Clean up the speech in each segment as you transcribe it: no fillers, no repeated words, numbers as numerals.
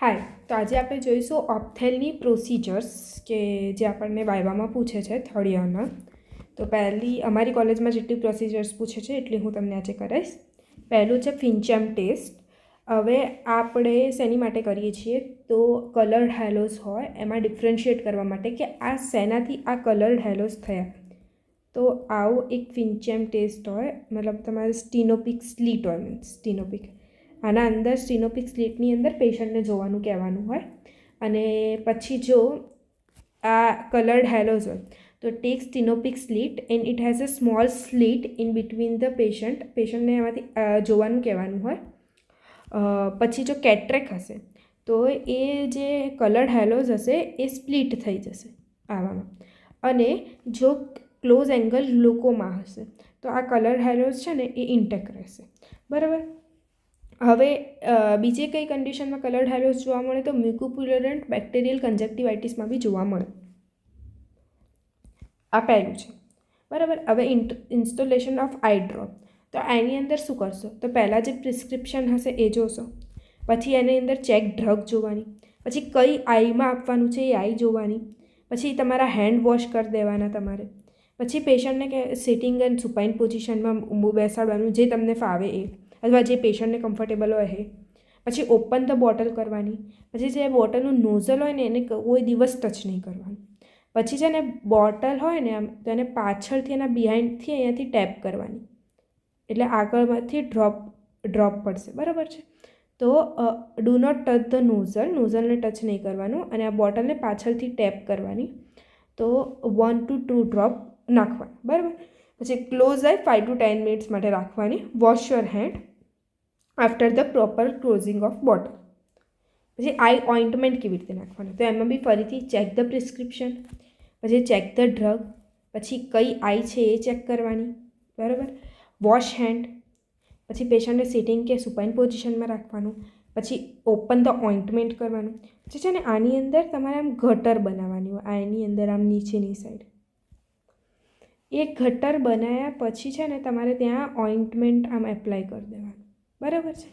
હાય, તો આજે આપણે જોઈશું ઓપ્થેલની પ્રોસિજર્સ કે જે આપણને વાયવામાં પૂછે છે થર્ડ યરના. તો પહેલી અમારી કોલેજમાં જેટલી પ્રોસિજર્સ પૂછે છે એટલી હું તમને આજે કરાવીશ. પહેલું છે ફિન્ચેમ ટેસ્ટ. હવે આપણે શેની માટે કરીએ છીએ તો કલર્ડ હેલોસ હોય એમાં ડિફરન્શિએટ કરવા માટે કે આ શેનાથી આ કલર્ડ હેલોસ થયા. તો આવો એક ફિન્ચેમ ટેસ્ટ હોય, મતલબ તમારે સ્ટીનોપિક સ્લીટ હોય, મીન્સ સ્ટીનોપિક આના અંદર સ્ટીનોપિક સ્લીટની અંદર પેશન્ટને જોવાનું કહેવાનું હોય. અને પછી જો આ કલર્ડ હેલોઝ હોય તો take stenopaeic slit and it has a small slit in between the પેશન્ટને એમાંથી જોવાનું કહેવાનું હોય. પછી જો કેટ્રેક હશે તો એ જે કલર્ડ હેલોઝ હશે એ સ્પ્લિટ થઈ જશે આવામાં. અને જો ક્લોઝ એંગલ ગ્લુકોમા હશે તો આ કલર્ડ હેલોઝ છે ને એ ઇન્ટેક્ટ રહેશે. બરાબર. હવે બીજી કઈ કન્ડિશનમાં કલર્ડ હેલોઝ જોવા મળે તો મ્યુકોપ્યુલરન્ટ બેક્ટેરિયલ કન્જક્ટિવાઇટિસમાં બી જોવા મળે. આ પહેલું છે. બરાબર. હવે ઇન્સ્ટોલેશન ઓફ આઈ ડ્રોપ. તો એની અંદર શું કરશો તો પહેલાં જે પ્રિસ્ક્રિપ્શન હશે એ જોશો, પછી એની અંદર ચેક ડ્રગ જોવાની, પછી કઈ આઈમાં આપવાનું છે એ આઈ જોવાની, પછી તમારા હેન્ડ વોશ કરી દેવાના તમારે, પછી પેશન્ટને કે સિટિંગ એન્ડ સુપાઇન પોઝિશનમાં બેસાડવાનું જે તમને ફાવે એ, અથવા જે પેશન્ટને કમ્ફર્ટેબલ હોય એ. પછી ઓપન ધ બોટલ કરવાની. પછી જે બોટલનું નોઝલ હોય ને એને કોઈ દિવસ ટચ નહીં કરવાનું. પછી છે ને બોટલ હોય ને આમ તો એને પાછળથી એના બિહાઇન્ડથી અહીંયાથી ટેપ કરવાની, એટલે આગળમાંથી ડ્રોપ પડશે. બરાબર છે. તો ડુ નોટ ટચ ધ નોઝલને ટચ નહીં કરવાનું અને આ બોટલને પાછળથી ટેપ કરવાની. તો 1 to 2 ડ્રોપ નાખવાના. બરાબર. પછી ક્લોઝ આઈ 5 to 10 મિનિટ્સ માટે રાખવાની. Wash your hand after the proper closing of bottle. પછી આઈ ઓઇન્ટમેન્ટ કેવી રીતે નાખવાનું તો એમાં બી ફરીથી ચેક ધ પ્રિસ્ક્રિપ્શન, પછી ચેક ધ ડ્રગ, પછી કઈ આઈ છે એ ચેક કરવાની. બરાબર. વોશ હેન્ડ, પછી પેશન્ટને સિટિંગ કે સુપાઇન પોઝિશનમાં રાખવાનું, પછી ઓપન ધ ઓઇન્ટમેન્ટ કરવાનું. પછી છે ને આની અંદર તમારે આમ ગટર બનાવવાની હોય, આની અંદર આમ નીચેની સાઈડ. એ ગટર બનાવ્યા પછી છે ને તમારે ત્યાં ઓઇન્ટમેન્ટ આમ એપ્લાય કરી દેવાનું. બરાબર છે.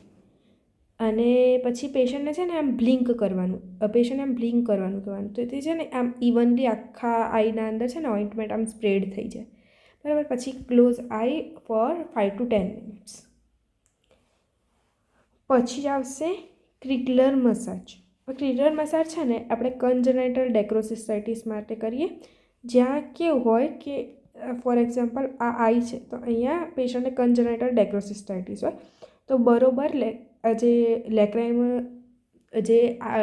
અને પછી પેશન્ટને છે ને આમ બ્લિંક કરવાનું, પેશન્ટને આમ બ્લિંક કરવાનું કહેવાનું. તો તે છે ને આમ ઇવનલી આખા આઈના અંદર છે ને ઓઇન્ટમેન્ટ આમ સ્પ્રેડ થઈ જાય. બરાબર. પછી close eye for 5 to 10 minutes. પછી આવશે ક્રિકલર મસાજ. ક્રિકલર મસાજ છે ને આપણે કન્જનાઇટલ ડેક્રોસિસાઇટિસ માટે કરીએ, જ્યાં કેવું હોય કે ફોર એક્ઝામ્પલ આ આઈ છે તો અહીંયા પેશન્ટને કન્જનાઇટલ ડેક્રોસિસાઇટિસ હોય તો બરોબર જે લેક્રાઇમાં જે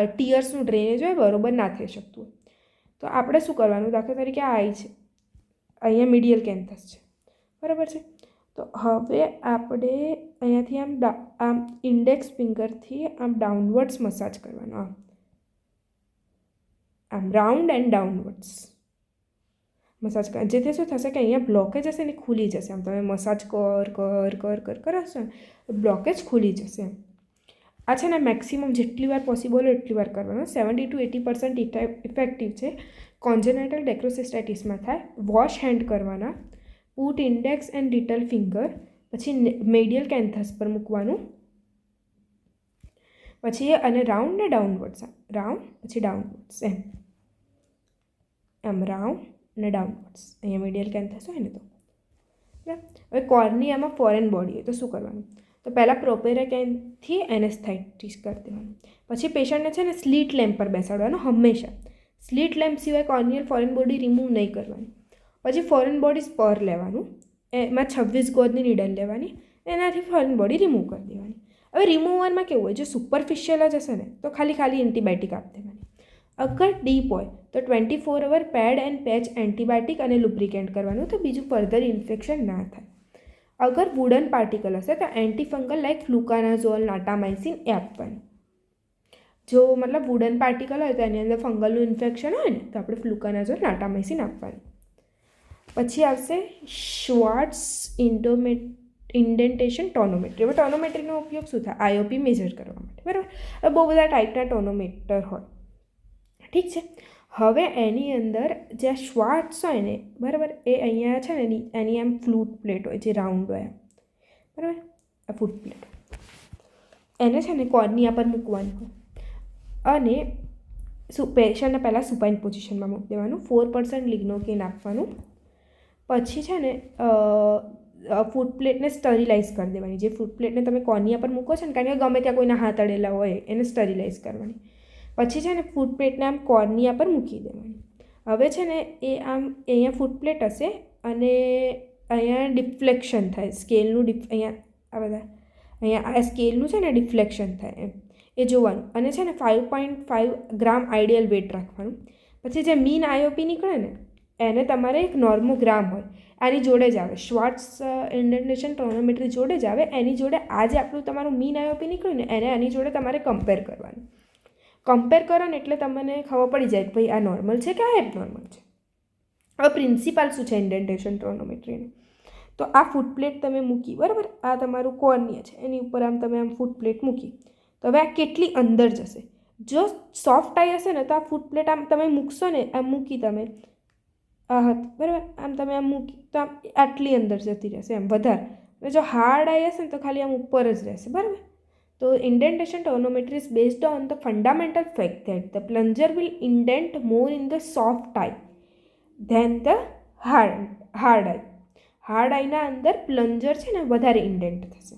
ટીયર્સનું ડ્રેનેજ હોય બરોબર ના થઈ શકતું હોય. તો આપણે શું કરવાનું, દાખલા તરીકે આ આઈ છે, અહીંયા મીડિયલ કેન્થસ છે. બરાબર છે. તો હવે આપણે અહીંયાથી આમ ઇન્ડેક્સ ફિંગરથી આમ ડાઉનવર્ડ્સ મસાજ કરવાનો, આમ રાઉન્ડ એન્ડ ડાઉનવર્ડ્સ મસાજ કર. જેથી શું થશે કે અહીંયા બ્લોકેજ હશે ને ખુલી જશે. આમ તમે મસાજ કરાશો ને બ્લોકેજ ખુલી જશે. આ છે ને મેક્સિમમ જેટલી વાર પોસિબલ હોય એટલી વાર કરવાનો. 70 to 80% ઇફેક્ટિવ છે. કોન્જેનાઇટલ ડેક્રોસિસાઇટિસમાં થાય. વોશ હેન્ડ કરવાના, put index and little finger, પછી મેડિયલ કેન્થસ પર મૂકવાનું, પછી અને રાઉન્ડ ને ડાઉનવર્ડ્સ, રાઉન્ડ પછી ડાઉનવર્ડ્સ એમ રાઉન્ડ અને ડાઉનવર્ડ્સ. અહીંયા મીડિયલ કેન્થસ હોય ને તો બરાબર. હવે કોર્નિયામાં ફોરેન બોડી હોય તો શું કરવાનું તો પહેલાં પ્રોપેરાકેનથી એનેસ્થેટિસ કરી દેવાનું. પછી પેશન્ટને છે ને સ્લીટ લેમ્પ પર બેસાડવાનું હંમેશા. સ્લીટ લેમ્પ સિવાય કોર્નિયલ ફોરેન બોડી રિમૂવ નહીં કરવાની. પછી ફોરેન બોડી સ્પર લેવાનું, એમાં 26 ગોજની નીડલ લેવાની, એનાથી ફોરેન બોડી રિમૂવ કરી દેવાની. હવે રિમૂવરમાં કેવું હોય, જો સુપરફિશિયલ જ હશે ને તો ખાલી એન્ટીબાયોટિક આપી દેવાની. અગર ડીપ હોય તો 24 અવર પેડ એન્ડ પેચ એન્ટીબાયોટિક અને લુબ્રિકેન્ટ કરવાનું, તો બીજું ફર્ધર ઇન્ફેક્શન ના થાય. અગર વુડન પાર્ટિકલ હશે તો એન્ટીફંગલ લાઇક ફ્લુકાનાઝોલ, નાટામાઇસિન એ આપવાનું. જો મતલબ વુડન પાર્ટિકલ હોય તો એની અંદર ફંગલનું ઇન્ફેક્શન હોય ને તો આપણે ફ્લુકાનાઝોલ, નાટામાઇસિન આપવાનું. પછી આવશે શ્વાર્ટ્સ ઇન્ડેન્ટેશન ટોનોમેટ્રી. હવે ટોનોમેટ્રીનો ઉપયોગ શું થાય, આઈઓપી મેજર કરવા માટે. બરાબર. હવે બહુ બધા ટાઈપના ટોનોમીટર હોય. ઠીક છે. હવે એની અંદર જે શ્વાર્ટ્સ હોય ને બરાબર એ અહીંયા છે ને એની આમ ફ્લૂટ પ્લેટ હોય જે રાઉન્ડ હોય બરાબર, આ ફૂટ પ્લેટ એને છે ને કોર્નિયા પર મૂકવાની હોય. અને પેશન્ટને પહેલાં સુપાઇન પોઝિશનમાં મૂકી દેવાનું. 4% લિગ્નોકેન આપવાનું. પછી છે ને ફૂટ પ્લેટને સ્ટરીલાઇઝ કરી દેવાની. જે ફૂટ પ્લેટને તમે કોર્નિયા પર મૂકો છો ને, કારણ કે ગમે ત્યાં કોઈના હાથ અડેલા હોય, એને સ્ટરીલાઇઝ કરવાની. પછી છે ને ફૂટ પ્લેટને આમ કોર્નિયા પર મૂકી દેવાની. હવે છે ને એ આમ અહીંયા ફૂટ પ્લેટ હશે અને અહીંયા ડિફ્લેક્શન થાય સ્કેલનું. અહીંયા આ સ્કેલનું છે ને ડિફ્લેક્શન થાય એમ એ જોવાનું. અને છે ને 5.5 ગ્રામ આઈડિયલ વેટ રાખવાનું. પછી જે મીન આઈઓપી નીકળે ને એને તમારે એક નોર્મોગ્રામ હોય આની જોડે જ આવે. શ્વાર્ટ્સ ઇન્ડેન્ટેશન ટોનોમેટ્રી જોડે જ આવે. એની જોડે આ જે આપણું તમારું મીન આઈઓપી નીકળ્યું ને એને આની જોડે તમારે કમ્પેર કરવાનું. કમ્પેર કરો ને એટલે તમને ખબર પડી જાય કે ભાઈ આ નોર્મલ છે કે આ એબનોર્મલ છે. હવે પ્રિન્સિપાલ શું છે ઇન્ડેન્ટેશન ટોનોમેટ્રીનું? તો આ ફૂટ પ્લેટ તમે મૂકી, બરાબર, આ તમારું કોર્નિયા છે, એની ઉપર આમ તમે આમ ફૂટ પ્લેટ મૂકી. તો હવે આ કેટલી અંદર જશે? જો સોફ્ટ આઈ હશે ને તો આ ફૂટ પ્લેટ આમ તમે મૂકશો ને, આમ મૂકી તમે આ હાથ, બરાબર, આમ તમે આમ મૂકી તો આમ આટલી અંદર જતી રહેશે એમ વધારે. અને જો હાર્ડ આઈ હશે ને તો ખાલી આમ ઉપર જ રહેશે, બરાબર. તો indentation tonometry is based on the fundamental fact that the plunger will indent more in the soft eye than the hard eye. Hard આઈના અંદર પ્લન્જર છે ને વધારે ઇન્ડેન્ટ થશે.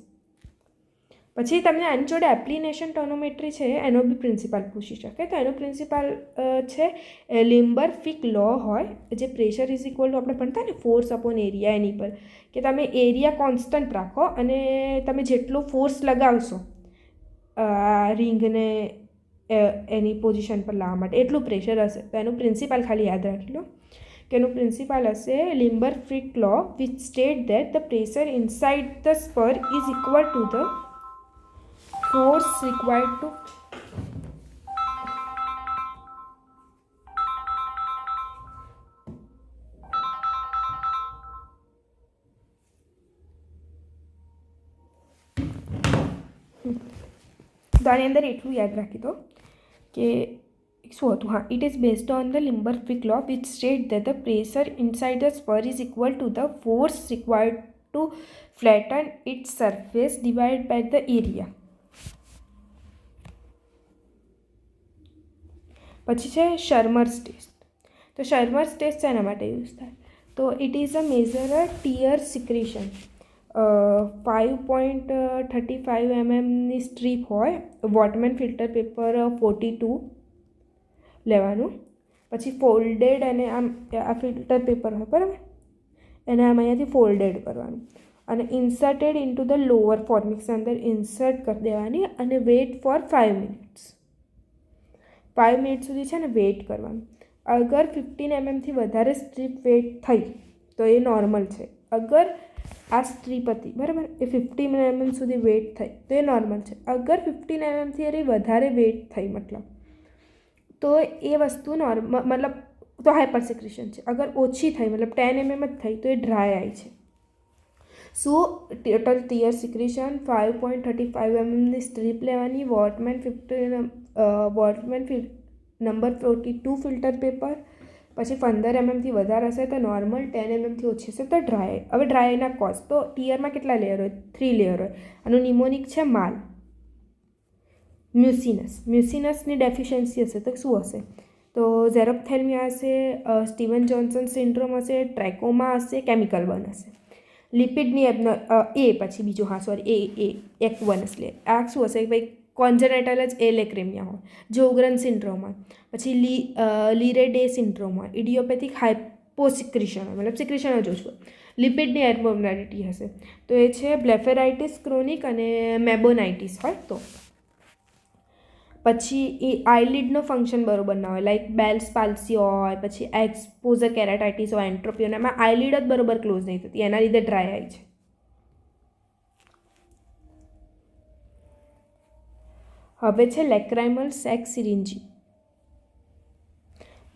પછી તમને આની જોડે એપ્લિનેશન ટોનોમેટ્રી છે એનો બી પ્રિન્સિપાલ પૂછી શકે. તો એનો પ્રિન્સિપાલ છે લિમ્બરફિક લો હોય, જે પ્રેશર ઇઝ ઇક્વલ ટુ આપણે ભણતા ને ફોર્સ અપોન એરિયા, એની પર કે તમે એરિયા કોન્સ્ટન્ટ રાખો અને તમે જેટલો ફોર્સ લગાવશો રિંગને એની પોઝિશન પર લાવવા માટે એટલું પ્રેશર હશે. તો એનું પ્રિન્સિપાલ ખાલી યાદ રાખી લો કે એનું પ્રિન્સિપાલ હશે Imbert Fick law which state that the pressure inside the sphere is equal to the force required to તો આની અંદર એટલું યાદ રાખી દો કે શું હતું. હા, it is based on the Imbert Fick law which state that the pressure inside the sphere is equal to the force required to flatten its surface divide by the area. પછી છે શર્મર્સ ટેસ્ટ. તો શર્મર્સ ટેસ્ટ શેના માટે use થાય? તો it is a measure tear secretion. 5.35 mm strip હોય, વોટમેન filter paper 42 લેવાનું. પછી ફોલ્ડેડ અને આમ આ ફિલ્ટર પેપર હોય, બરાબર, એને આમ અહીંયાથી ફોલ્ડેડ કરવાનું અને ઇન્સર્ટેડ ઇન્ટુ ધ લોઅર ફોર્મિક્સ અંદર ઇન્સર્ટ કરી દેવાની અને વેઇટ ફોર 5 મિનિટ્સ. 5 મિનિટ સુધી છે ને વેઇટ કરવાનું. અગર 15 mm વધારે સ્ટ્રીપ વેઇટ થઈ તો એ નોર્મલ છે. અગર આ સ્ટ્રીપ હતી, બરાબર, એ 15 mm સુધી વેઇટ થઈ તો એ નોર્મલ છે. અગર 15 mm એની વધારે વેઇટ થઈ મતલબ તો એ વસ્તુ નોર્મલ મતલબ તો હાઇપર સિક્રેશન છે. અગર ઓછી થઈ મતલબ 10 mm જ થઈ તો એ ડ્રાય આઈ છે. સો total tear secretion 5.35 mm strip લેવાની, વોટમેન નંબર 42 ફિલ્ટર પેપર. પછી 15 mm વધારે હશે તો નોર્મલ, 10 mm ઓછી હશે તો ડ્રાય. હવે ડ્રાયના કોઝ તો ટીયરમાં કેટલા લેયર હોય? 3 લેયર હોય. આનું નિમોનિક છે માલ. મ્યુસિનસની ડેફિશિયન્સી હશે તો શું હશે? તો ઝેરોપ્થેલ્મિયા હશે, સ્ટીવન જોન્સન સિન્ડ્રોમ હશે, ટ્રેકોમા હશે, કેમિકલ બર્ન હશે. લિપિડની પછી બીજું, હા સોરી, એક્વનસ લે. આ શું હશે? ભાઈ કોન્જેનેટલ જ એલેક્રેમિયા હોય, જોગ્રન સિન્ડ્રોમ હોય, પછી લીરે ડે સિન્ડ્રોમ હોય, ઇડિયોપેથિક હાઇપોસિક્રેશન હોય, મતલબ સિક્રેશન જ ઓછું હોય. લિપિડની એબનોર્માલિટી હશે તો એ છે બ્લેફેરાઇટિસ ક્રોનિક અને મેબોનાઇટિસ હોય. તો પછી એ આઈલિડનો ફંક્શન બરોબર ના હોય, લાઈક બેલ્સ પાલ્સી હોય, પછી એક્સપોઝર કેરાટાઇટિસ હોય, એન્ટ્રોપી, એમાં આઈલિડ જ બરોબર ક્લોઝ નહીં થતી, એના લીધે ડ્રાય આઈ છે. હવે છે લેક્રાઇમલ સેક સિરિન્જી,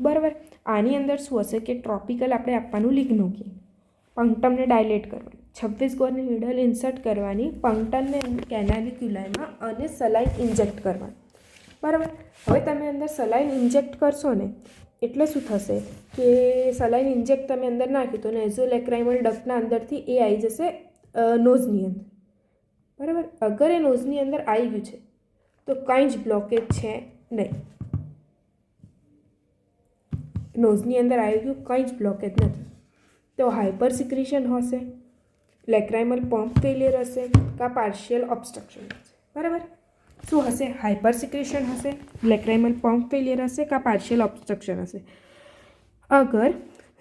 બરાબર. આની અંદર શું હશે કે ટ્રોપિકલ આપણે આપવાનું લિગ્નોકેન, પંક્ટમને ડાયલેટ કરવાની, 26 ગોરની નીડલ ઇન્સર્ટ કરવાની, પંક્ટમને કેનાલિક્યુલામાં અને સલાઇન ઇન્જેક્ટ કરવાની, બરાબર. હવે તમે અંદર સલાઇન ઇન્જેક્ટ કરશો ને એટલે શું થશે કે સલાઇન ઇન્જેક્ટ તમે અંદર નાખ્યું તો નેઝોલેક્રાઇમલ ડક્ટના અંદરથી એ આવી જશે નોઝની અંદર, બરાબર. અગર એ નોઝની અંદર આવી ગયું છે તો કાંઈ જ બ્લોકેજ છે નહીં, નોઝની અંદર આવી ગયું, કંઈ જ બ્લોકેજ નથી. તો હાઇપર સિક્રેશન હશે, લેક્રાઇમલ પંપ ફેલિયર હશે, કાં પાર્શિયલ ઓબ્સ્ટ્રક્શન હશે. બરાબર, શું હશે? હાઇપર સિક્રેશન હશે, લેક્રાઇમલ પંપ ફેલિયર હશે, કાં પાર્શિયલ ઓબ્સ્ટ્રક્શન હશે. અગર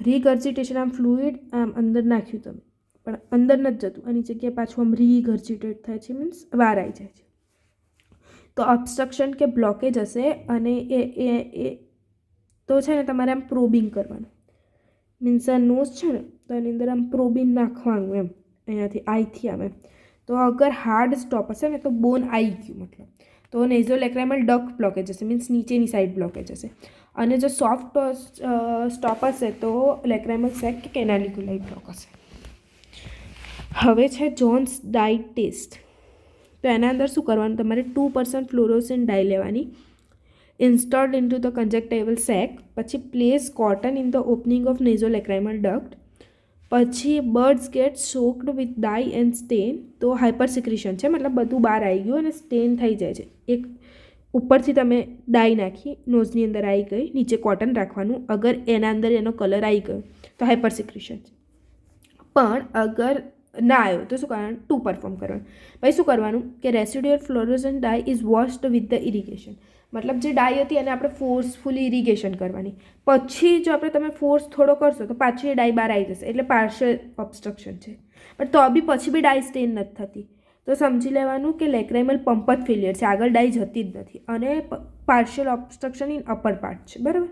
રીગર્જિટેશન, આમ ફ્લુઇડ આમ અંદર નાખ્યું તમે પણ અંદર નથી જતું, આની જગ્યાએ પાછું આમ રીગર્જિટેટ થાય છે, મીન્સ બહાર આવી જાય છે, તો ઓબ્સ્ટ્રક્શન કે બ્લોકેજ હશે. અને એ તો છે ને તમારે આમ પ્રોબિંગ કરવાનું, મીન્સ આ નોઝ છે ને તો એની અંદર આમ પ્રોબિંગ નાખવાનું એમ, અહીંયાથી આઈથી આમ એમ. તો અગર હાર્ડ સ્ટોપ હશે ને તો બોન આવી ગયું મતલબ, તો નેઝોલેક્રાઇમલ ડક્ટ બ્લોકેજ હશે, મીન્સ નીચેની સાઈડ બ્લોકેજ હશે. અને જો સોફ્ટ સ્ટોપ હશે તો લેક્રાઇમલ સેક કે કેનાલિક્યુલાઈ બ્લોક હશે. હવે છે જોન્સ ડાઈ ટેસ્ટ. તો એના અંદર શું કરવાનું? તમારે 2% ફ્લોરોસિન ડાઈ લેવાની, installed into the conjunctival sac, પછી place cotton in the opening of nasolacrimal duct, પછી birds get soaked with dye and stain. તો હાઇપર સિક્રેશન છે, મતલબ બધું બહાર આવી ગયું અને સ્ટેન થઈ જાય છે. એક ઉપરથી તમે ડાઈ નાખી, નોઝની અંદર આવી ગઈ, નીચે કોટન રાખવાનું. અગર એના અંદર એનો કલર આવી ગયો તો હાઇપર સિક્રેશન છે. પણ અગર ના આવ્યો તો શું કરવાનું? 2 પરફોર્મ કરવાનું. ભાઈ શું કરવાનું કે residual fluorescent die is washed with the irrigation, મતલબ જે ડાઈ હતી એને આપણે ફોર્સફુલી ઇરિગેશન કરવાની. પછી જો તમે ફોર્સ થોડો કરશો તો પાછી એ ડાઈ બહાર આવી જશે, એટલે પાર્શિયલ ઓબ્સ્ટ્રક્શન છે. પણ તો બી પછી બી ડાઈ સ્ટેન નથી થતી, તો સમજી લેવાનું કે લેક્રાઇમલ પંપ જ ફેલિયર છે, આગળ ડાઈ જતી જ નથી, અને partial obstruction in upper part છે. બરાબર.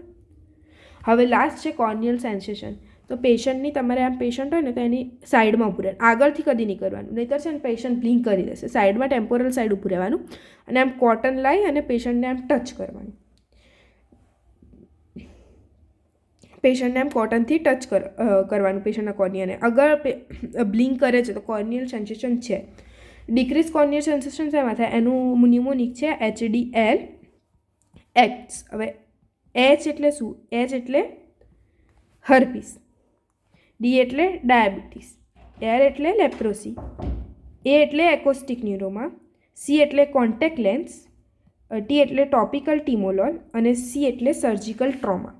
હવે લાસ્ટ છે કોર્નિયલ સેન્સેશન. તો પેશન્ટની તમારે આમ પેશન્ટ હોય ને તો એની સાઈડમાં ઊભું રહેવાનું, આગળથી કદી નહીં કરવાનું, નહીંતર છે ને પેશન્ટ બ્લિંક કરી દેશે. સાઈડમાં ટેમ્પોરલ સાઈડ ઊભું રહેવાનું અને આમ કોટન લાવી અને પેશન્ટને આમ ટચ કરવાનું. પેશન્ટને આમ કોટનથી ટચ કરવાનું પેશન્ટના કોર્નિયાને. અગર બ્લિંક કરે છે તો કોર્નિયલ સેન્સેશન છે. ડિક્રીઝ કોર્નિયલ સેન્સેશન શેમાં થાય? એનું ન્યુમોનિક છે HDL એક્ટ્સ. હવે H એટલે શું? H એટલે હર્પીસ, D એટલે ડાયાબિટીસ, R એટલે લેપ્રોસી, A એટલે એકોસ્ટિક ન્યુરોમા, C એટલે કોન્ટેક્ટ લેન્સ, T એટલે ટોપિકલ ટીમોલોલ અને C એટલે સર્જિકલ ટ્રોમા.